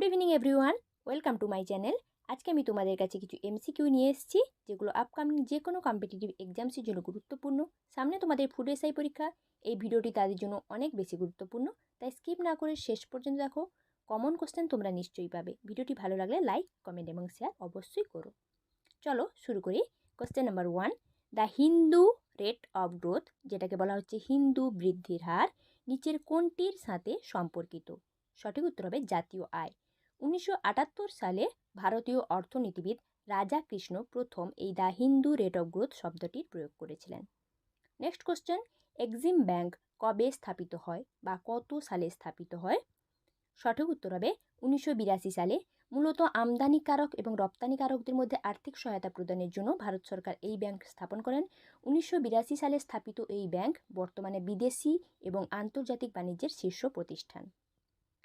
Evening everyone, welcome to my channel. আজকে আমি তোমাদের কাছে কিছু এমসিকিউ নিয়ে এসেছি যেগুলো আপকামিং যে কোনো কম্পিটিটিভ এক্সামসের জন্য গুরুত্বপূর্ণ। সামনে তোমাদের ফুড এসআই পরীক্ষা, এই ভিডিওটি তাদের জন্য অনেক বেশি গুরুত্বপূর্ণ, তাই স্কিপ না করে শেষ পর্যন্ত দেখো। কমন কোশ্চেন তোমরা নিশ্চয়ই পাবে। ভিডিওটি ভালো লাগলে লাইক, কমেন্ট এবং শেয়ার অবশ্যই করো। চলো শুরু করি। Question number 1, the Hindu rate of growth, যেটাকে বলা হচ্ছে হিন্দু বৃদ্ধির হার, নিচের কোনটির সাথে সম্পর্কিত? সঠিক উত্তর হবে জাতীয় আয়। 1978 সালে ভারতীয় অর্থনীতিবিদ রাজা কৃষ্ণ প্রথম এই the Hindu rate of growth শব্দটির প্রয়োগ করেছিলেন। নেক্সট কোশ্চেন, এক্সিম ব্যাংক কবে স্থাপিত হয় বা কত সালে স্থাপিত হয়? সঠিক উত্তর হবে 1982 সালে। মূলত আমদানিকারক এবং রপ্তানিকারকদের মধ্যে আর্থিক সহায়তা প্রদানের জন্য ভারত সরকার এই ব্যাংক স্থাপন করেন। 1982 সালে স্থাপিত এই ব্যাংক বর্তমানে বিদেশি এবং আন্তর্জাতিক বাণিজ্যের শীর্ষ প্রতিষ্ঠান।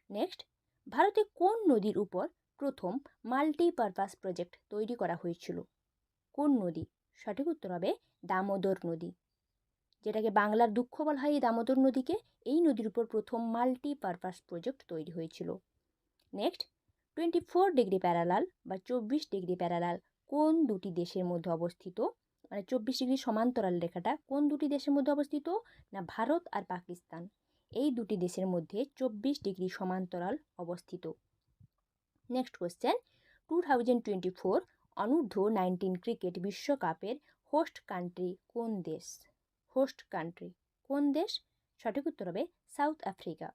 নেক্সট, ভারতে কোন নদীর উপর প্রথম মাল্টিপারপাস প্রজেক্ট তৈরি করা হয়েছিল? কোন নদী? সঠিক উত্তর হবে দামোদর নদী, যেটাকে বাংলার দুঃখ বলা হয়। এই দামোদর নদীকে, এই নদীর উপর প্রথম মাল্টিপারপাস প্রজেক্ট তৈরি হয়েছিল। নেক্সট, 24 ডিগ্রি প্যারালাল বা 24 ডিগ্রি প্যারালাল কোন দুটি দেশের মধ্যে অবস্থিত? মানে 24 ডিগ্রি সমান্তরাল রেখাটা কোন দুটি দেশের মধ্যে অবস্থিত? না ভারত আর পাকিস্তান, এই দুটি দেশের মধ্যে 24 ডিগ্রি সমান্তরাল অবস্থিত। নেক্সট কোশ্চেন, 2024 অনূর্ধ্ব 19 ক্রিকেট বিশ্বকাপের হোস্ট কান্ট্রি কোন দেশ? হোস্ট কান্ট্রি কোন দেশ? সঠিক উত্তর হবে সাউথ আফ্রিকা।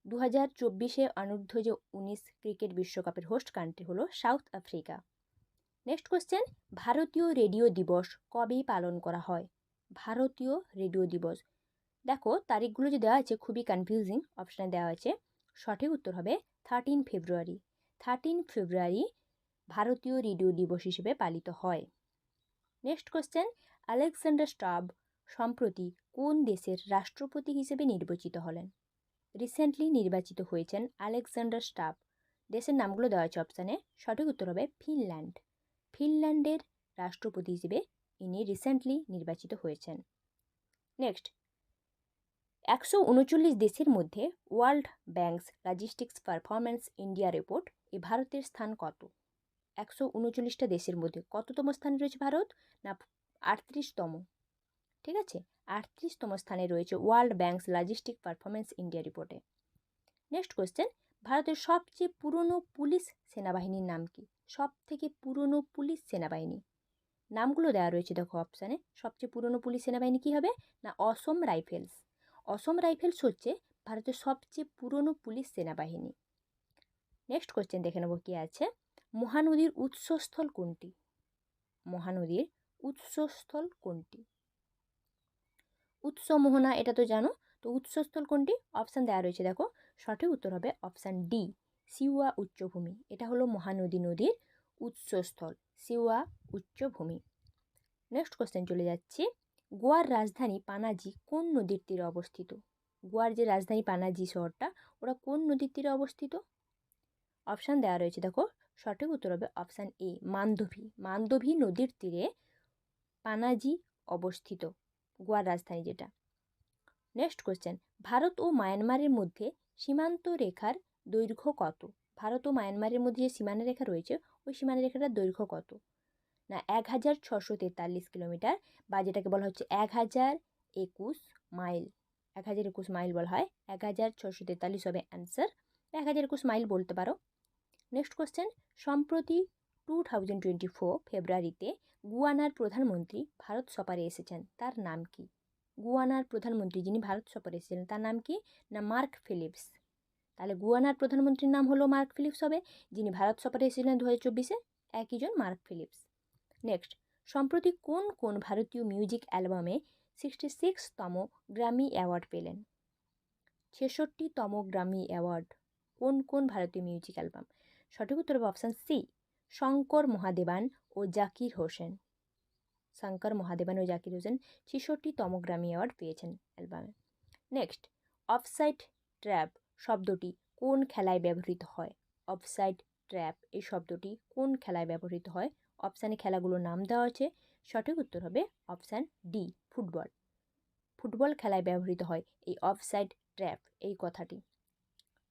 2024 অনূর্ধ্ব 19 ক্রিকেট বিশ্বকাপের হোস্ট কান্ট্রি হলো সাউথ আফ্রিকা। নেক্সট কোশ্চেন, ভারতীয় রেডিও দিবস কবে পালন করা হয়? ভারতীয় রেডিও দিবস, দেখো তারিখগুলো যে দেওয়া আছে খুবই কনফিউজিং, অপশানে দেওয়া আছে। সঠিক উত্তর হবে 13 ফেব্রুয়ারি। 13 ফেব্রুয়ারি ভারতীয় রেডিও দিবস হিসেবে পালিত হয়। নেক্সট কোশ্চেন, আলেকজান্ডার স্টাব সম্প্রতি কোন দেশের রাষ্ট্রপতি হিসেবে নির্বাচিত হলেন? রিসেন্টলি নির্বাচিত হয়েছেন আলেকজান্ডার স্টাব। দেশের নামগুলো দেওয়া আছে অপশানে। সঠিক উত্তর হবে ফিনল্যান্ড। ফিনল্যান্ডের রাষ্ট্রপতি হিসেবে ইনি রিসেন্টলি নির্বাচিত হয়েছেন। নেক্সট, 139 দেশের মধ্যে world banks logistics performance India report এই ভারতের স্থান কত? 139টা দেশের মধ্যে কততম স্থানে রয়েছে ভারত? না 38তম। ঠিক আছে, 38তম স্থানে রয়েছে world banks logistic performance India রিপোর্টে। নেক্সট কোয়েশ্চেন, ভারতের সবচেয়ে পুরনো পুলিশ সেনাবাহিনীর নাম কি? সব থেকে পুরনো পুলিশ সেনাবাহিনী নামগুলো দেওয়া রয়েছে দেখো অপশানে। সবচেয়ে পুরনো পুলিশ সেনাবাহিনী কী হবে? না অসম রাইফেলস। অসম রাইফেলস হচ্ছে ভারতের সবচেয়ে পুরনো পুলিশ সেনাবাহিনী। নেক্সট কোয়েশ্চেন দেখে নেব কী আছে। মহানদীর উৎসস্থল কোনটি? মহানদীর উৎসস্থল কোনটি? উৎস মোহনা, এটা তো জানো। তো উৎসস্থল কোনটি? অপশান দেওয়া রয়েছে দেখো। সঠিক উত্তর হবে অপশান ডি, সিউয়া উচ্চভূমি। এটা হলো মহানদী নদীর উৎসস্থল, সিউয়া উচ্চভূমি। নেক্সট কোশ্চেন চলে যাচ্ছি, গোয়ার রাজধানী পানাজি কোন নদীর তীরে অবস্থিত? গোয়ার যে রাজধানী পানাজি শহরটা, ওরা কোন নদীর তীরে অবস্থিত? অপশান দেওয়া রয়েছে দেখো। সঠিক উত্তর হবে অপশান এ, মান্দভি। মান্দভি নদীর তীরে পানাজি অবস্থিত, গোয়ার রাজধানী যেটা। নেক্সট কোশ্চেন, ভারত ও মায়ানমারের মধ্যে সীমান্ত রেখার দৈর্ঘ্য কত? ভারত ও মায়ানমারের মধ্যে যে সীমানা রেখা রয়েছে, ওই সীমানা রেখাটার দৈর্ঘ্য কত? না 1643 কিলোমিটার, বা যেটাকে বলা হচ্ছে 1021 মাইল। 1021 মাইল বলা হয়, 1643 হবে অ্যান্সার। 1021 মাইল বলতে পারো। নেক্সট কোশ্চেন, সম্প্রতি 2024 ফেব্রুয়ারিতে গুয়ানার প্রধানমন্ত্রী ভারত সফরে এসেছেন, তার নাম কি? গুয়ানার প্রধানমন্ত্রী যিনি ভারত সফরে এসেছিলেন তার নাম কি? না মার্ক ফিলিপস। তাহলে গুয়ানার প্রধানমন্ত্রীর নাম হলো মার্ক ফিলিপস হবে, যিনি ভারত সফরে এসেছিলেন 2024-এ, একইজন মার্ক ফিলিপস। নেক্সট, সম্প্রতি কোন কোন ভারতীয় মিউজিক অ্যালবামে 66তম গ্র্যামি অ্যাওয়ার্ড পেলেন? 66তম গ্র্যামি অ্যাওয়ার্ড কোন কোন ভারতীয় মিউজিক অ্যালবাম? সঠিক উত্তর হবে অপশান সি, শঙ্কর মহাদেবান ও জাকির হোসেন। শঙ্কর মহাদেবান ও জাকির হোসেন 66তম গ্র্যামি অ্যাওয়ার্ড পেয়েছেন অ্যালবামে। নেক্সট, অফসাইড ট্র্যাপ শব্দটি কোন খেলায় ব্যবহৃত হয়? অফসাইড ট্র্যাপ এই শব্দটি কোন খেলায় ব্যবহৃত হয়? অপশানে খেলাগুলোর নাম দেওয়া আছে। সঠিক উত্তর হবে অপশান ডি, ফুটবল। ফুটবল খেলায় ব্যবহৃত হয় এই অফসাইড ট্র্যাপ এই কথাটি।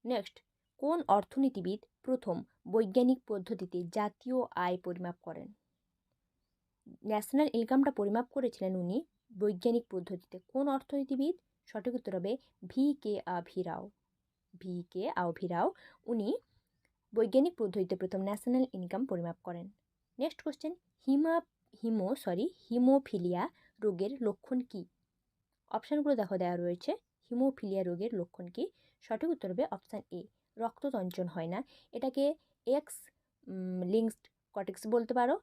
নেক্সট, কোন অর্থনীতিবিদ প্রথম বৈজ্ঞানিক পদ্ধতিতে জাতীয় আয় পরিমাপ করেন? ন্যাশনাল ইনকামটা পরিমাপ করেছিলেন উনি বৈজ্ঞানিক পদ্ধতিতে। কোন অর্থনীতিবিদ? সঠিক উত্তর হবে VK আভি রাও। VK আভি রাও উনি বৈজ্ঞানিক পদ্ধতিতে প্রথম ন্যাশনাল ইনকাম পরিমাপ করেন। নেক্সট কোশ্চেন, হিমোফিলিয়া রোগের লক্ষণ কী? অপশানগুলো দেখো দেওয়া রয়েছে। হিমোফিলিয়া রোগের লক্ষণ কী? সঠিক উত্তর হবে অপশান এ, রক্ততঞ্চন হয় না। এটাকে এক্স লিঙ্কড কটেক্স বলতে পারো।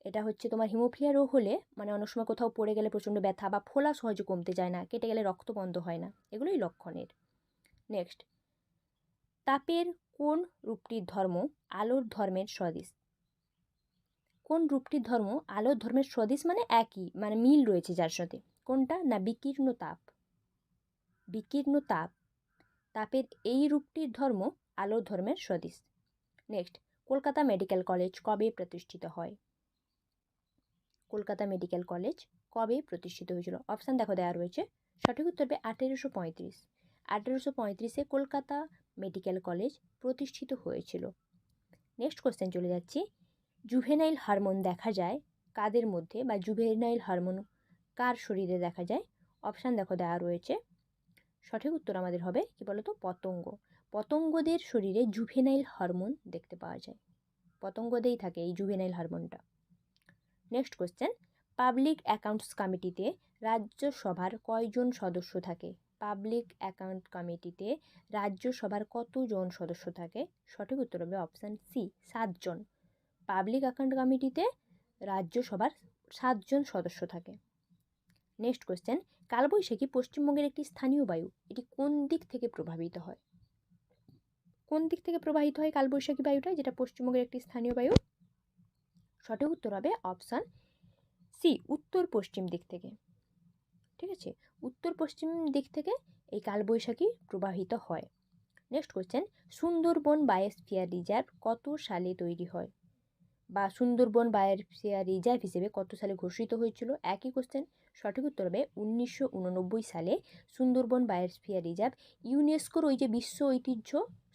এটা হচ্ছে তোমার হিমোফিলিয়া রোগ হলে মানে অনেক সময় কোথাও পড়ে গেলে প্রচণ্ড ব্যথা বা ফোলা সহজে কমতে যায় না, কেটে গেলে রক্ত বন্ধ হয় না, এগুলোই লক্ষণের। নেক্সট, তাপের কোন রূপটির ধর্ম আলোর ধর্মের সদৃশ? কোন রূপটির ধর্ম আলোর ধর্মের সদৃশ মানে একই, মানে মিল রয়েছে যার সাথে। কোনটা? না বিকীর্ণ তাপ। বিকীর্ণ তাপ, তাপের এই রূপটির ধর্ম আলোর ধর্মের সদৃশ। নেক্সট, কলকাতা মেডিকেল কলেজ কবে প্রতিষ্ঠিত হয়? কলকাতা মেডিকেল কলেজ কবে প্রতিষ্ঠিত হয়েছিল? অপশান দেখো দেওয়া রয়েছে। সঠিক উত্তর হবে 1835। 1835-এ কলকাতা মেডিকেল কলেজ প্রতিষ্ঠিত হয়েছিল। নেক্সট কোশ্চেন চলে যাচ্ছি, জুভেনাইল হরমোন দেখা যায় কাদের মধ্যে বা জুভেনাইল হরমোন কার শরীরে দেখা যায়? অপশান দেখো দেওয়া রয়েছে। সঠিক উত্তর আমাদের হবে কি বলতো? পতঙ্গ। পতঙ্গদের শরীরে জুভেনাইল হরমোন দেখতে পাওয়া যায়। পতঙ্গদেই থাকে এই জুভেনাইল হরমোনটা। নেক্সট কোশ্চেন, পাবলিক অ্যাকাউন্টস কমিটিতে রাজ্যসভার কয়জন সদস্য থাকে? পাবলিক অ্যাকাউন্ট কমিটিতে রাজ্যসভার কতজন সদস্য থাকে? সঠিক উত্তর হবে অপশান সি, 7 জন। পাবলিক অ্যাকাউন্ট কমিটিতে রাজ্যসভার 7 জন সদস্য থাকে। নেক্সট কোশ্চেন, কালবৈশাখী পশ্চিমবঙ্গের একটি স্থানীয় বায়ু, এটি কোন দিক থেকে প্রভাবিত হয়? কোন দিক থেকে প্রবাহিত হয় কালবৈশাখী বায়ুটা, যেটা পশ্চিমবঙ্গের একটি স্থানীয় বায়ু? সঠিক উত্তর হবে অপশান সি, উত্তর পশ্চিম দিক থেকে। ঠিক আছে, উত্তর পশ্চিম দিক থেকে এই কালবৈশাখী প্রবাহিত হয়। Next question, Sundarban biosphere reserve কত সালে তৈরি হয়? বা সুন্দরবন বায়োস্ফিয়ার রিজার্ভ হিসেবে কত সালে ঘোষিত হয়েছিল? একই কোশ্চেন। সঠিক উত্তর হবে 1989 সালে সুন্দরবন বায়োস্ফিয়ার রিজার্ভ ইউনেস্কোর ওই যে বিশ্ব ঐতিহ্য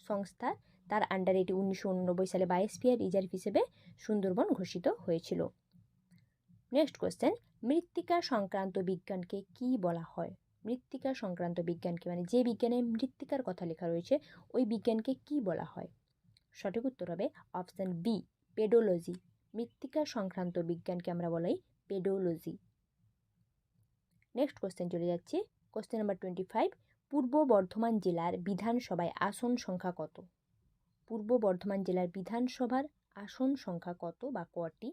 সংস্থা, তার আন্ডারে এটি 1989 সালে বায়োস্ফিয়ার রিজার্ভ হিসেবে সুন্দরবন ঘোষিত হয়েছিল। নেক্সট কোশ্চেন, মৃত্তিকা সংক্রান্ত বিজ্ঞানকে কি বলা হয়? মৃত্তিকা সংক্রান্ত বিজ্ঞানকে মানে যে বিজ্ঞানে মৃত্তিকার কথা লেখা রয়েছে ওই বিজ্ঞানকে কি বলা হয়? সঠিক উত্তর হবে অপশান বি, পেডোলজি। মৃত্তিকা সংক্রান্ত বিজ্ঞানকে আমরা বলাই পেডোলজি। নেক্সট কোশ্চেন চলে যাচ্ছি, কোশ্চেন নাম্বার 25। পূর্ব বর্ধমান জেলার বিধানসভায় আসন সংখ্যা কত? পূর্ব বর্ধমান জেলার বিধানসভার আসন সংখ্যা কত বা কটি?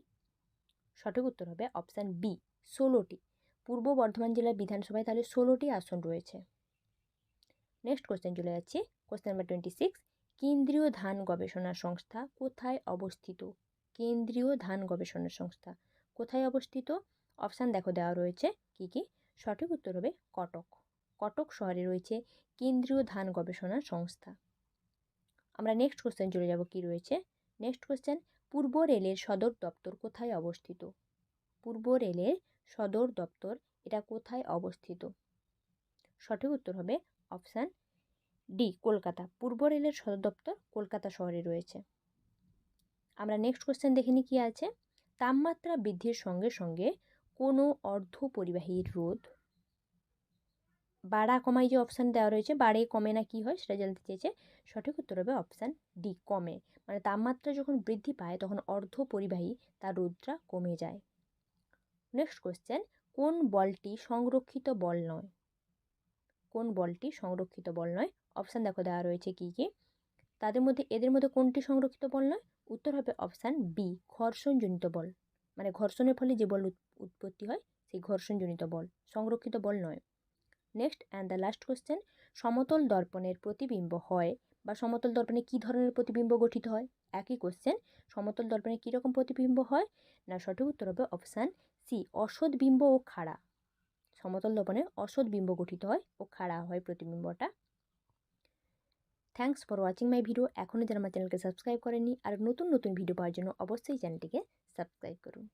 সঠিক উত্তর হবে অপশান বি, 16টি। পূর্ব বর্ধমান জেলার বিধানসভায় তাহলে 16টি আসন রয়েছে। নেক্সট কোশ্চেন চলে যাচ্ছি, কোশ্চেন নাম্বার 26। কেন্দ্রীয় ধান গবেষণা সংস্থা কোথায় অবস্থিত? কেন্দ্রীয় ধান গবেষণা সংস্থা কোথায় অবস্থিত? অপশান দেখো দেওয়া রয়েছে কি কি। সঠিক উত্তর হবে কটক। কটক শহরে রয়েছে কেন্দ্রীয় ধান গবেষণা সংস্থা। আমরা নেক্সট কোশ্চেন চলে যাব, কি রয়েছে। নেক্সট কোশ্চেন, পূর্ব রেলের সদর দপ্তর কোথায় অবস্থিত? পূর্ব রেলের সদর দপ্তর এটা কোথায় অবস্থিত? সঠিক উত্তর হবে অপশান ডি, কলকাতা। পূর্ব রেলের সদর দপ্তর কলকাতা শহরে রয়েছে। আমরা নেক্সট কোশ্চেন দেখে নিই কি আছে। তাপমাত্রা বৃদ্ধির সঙ্গে সঙ্গে কোনো অর্ধ পরিবাহী রোধ বাড়া কমাই যে অপশান দেওয়া রয়েছে, বাড়ে কমে না কি হয় সেটা জানতে চেয়েছে। সঠিক উত্তর হবে অপশান ডি, কমে। মানে তাপমাত্রা যখন বৃদ্ধি পায় তখন অর্ধ পরিবাহী তার রোধটা কমে যায়। নেক্সট কোশ্চেন, কোন বলটি সংরক্ষিত বল নয়? কোন বলটি সংরক্ষিত বল নয়? অপশান দেখো দেওয়া রয়েছে কি কি। এদের মধ্যে কোনটি সংরক্ষিত বল নয়? উত্তর হবে অপশান বি, ঘর্ষণজনিত বল। মানে ঘর্ষণের ফলে যে বল উৎপত্তি হয় সেই ঘর্ষণজনিত বল, সংরক্ষিত বল নয়। Next and the last question, সমতল দর্পণের প্রতিবিম্ব হয় বা সমতল দর্পণে কী ধরনের প্রতিবিম্ব গঠিত হয়? একই কোশ্চেন, সমতল দর্পণে কীরকম প্রতিবিম্ব হয়? না সঠিক উত্তর হবে অপশান সি, অসৎ বিম্ব ও খাড়া। সমতল দর্পণে অসৎ বিম্ব গঠিত হয় ও খাড়া হয় প্রতিবিম্বটা। Thanks for watching my video. এখনও যারা আমার চ্যানেলকে সাবস্ক্রাইব করেননি আর নতুন নতুন ভিডিও পাওয়ার জন্য অবশ্যই চ্যানেলটিকে সাবস্ক্রাইব করুন।